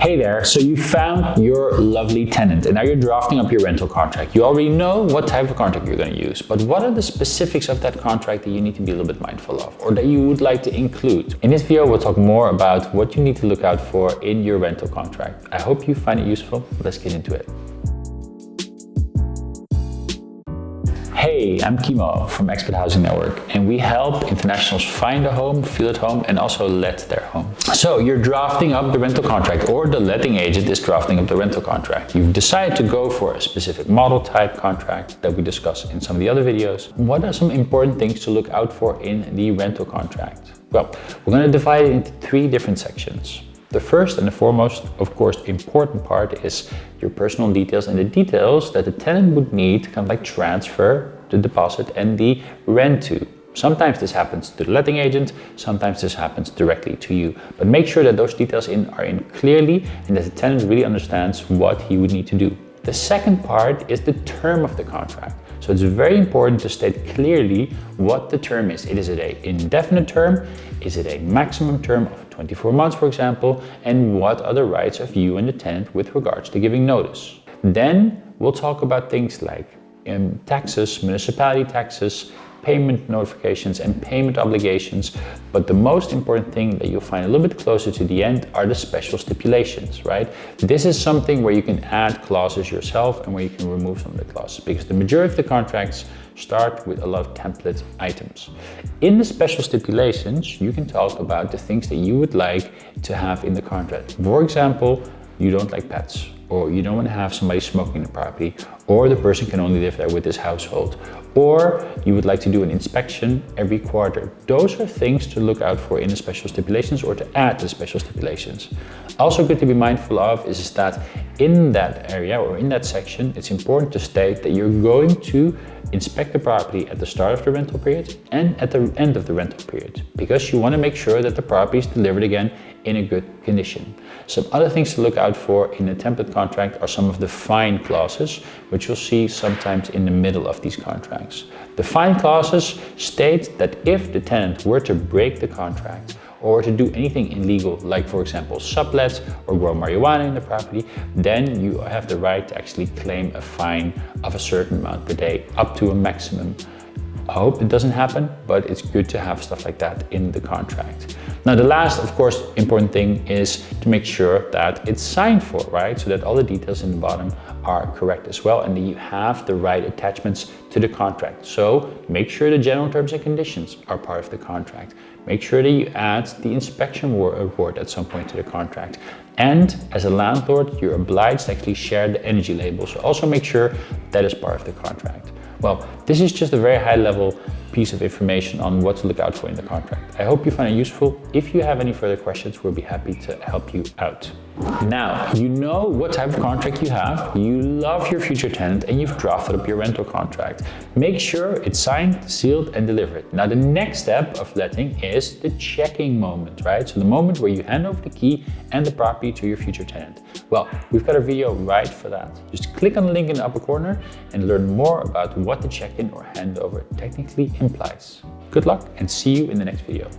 Hey there, so you found your lovely tenant and now you're drafting up your rental contract. You already know what type of contract you're going to use, but what are the specifics of that contract that you need to be a little bit mindful of or that you would like to include? In this video, we'll talk more about what you need to look out for in your rental contract. I hope you find it useful. Let's get into it. Hey, I'm Kimo from Expat Housing Network, and we help internationals find a home, feel at home, and also let their home. So you're drafting up the rental contract, or the letting agent is drafting up the rental contract. You've decided to go for a specific model type contract that we discussed in some of the other videos. What are some important things to look out for in the rental contract? Well, we're going to divide it into 3 different sections. The first and the foremost, of course, important part is your personal details and the details that the tenant would need to kind of like transfer the deposit and the rent to. Sometimes this happens to the letting agent, sometimes this happens directly to you. But make sure that those details are in clearly and that the tenant really understands what he would need to do. The second part is the term of the contract. So it's very important to state clearly what the term is. Is it an indefinite term? Is it a maximum term of 24 months, for example? And what are the rights of you and the tenant with regards to giving notice? Then we'll talk about things like taxes, municipality taxes, payment notifications and payment obligations. But the most important thing that you'll find a little bit closer to the end are the special stipulations, right? This is something where you can add clauses yourself and where you can remove some of the clauses, because the majority of the contracts start with a lot of template items. In the special stipulations, you can talk about the things that you would like to have in the contract. For example, you don't like pets, or you don't want to have somebody smoking in the property, or the person can only live there with this household, or you would like to do an inspection every quarter. Those are things to look out for in the special stipulations or to add to the special stipulations. Also good to be mindful of is that in that area or in that section, it's important to state that you're going to inspect the property at the start of the rental period and at the end of the rental period, because you want to make sure that the property is delivered again in a good condition. Some other things to look out for in a template contract are some of the fine clauses, which you'll see sometimes in the middle of these contracts. The fine clauses state that if the tenant were to break the contract or to do anything illegal, like for example sublet or grow marijuana in the property, then you have the right to actually claim a fine of a certain amount per day, up to a maximum. I hope it doesn't happen, but it's good to have stuff like that in the contract. Now, the last, of course, important thing is to make sure that it's signed for, right? So that all the details in the bottom are correct as well, and that you have the right attachments to the contract. So make sure the general terms and conditions are part of the contract. Make sure that you add the inspection report at some point to the contract. And as a landlord, you're obliged to actually share the energy label. So also make sure that is part of the contract. Well, this is just a very high level piece of information on what to look out for in the contract. I hope you find it useful. If you have any further questions, we'll be happy to help you out. Now, you know what type of contract you have, you love your future tenant, and you've drafted up your rental contract. Make sure it's signed, sealed, and delivered. Now, the next step of letting is the checking moment, right? So the moment where you hand over the key and the property to your future tenant. Well, we've got a video right for that. Just click on the link in the upper corner and learn more about what the check-in or handover technically implies. Good luck and see you in the next video.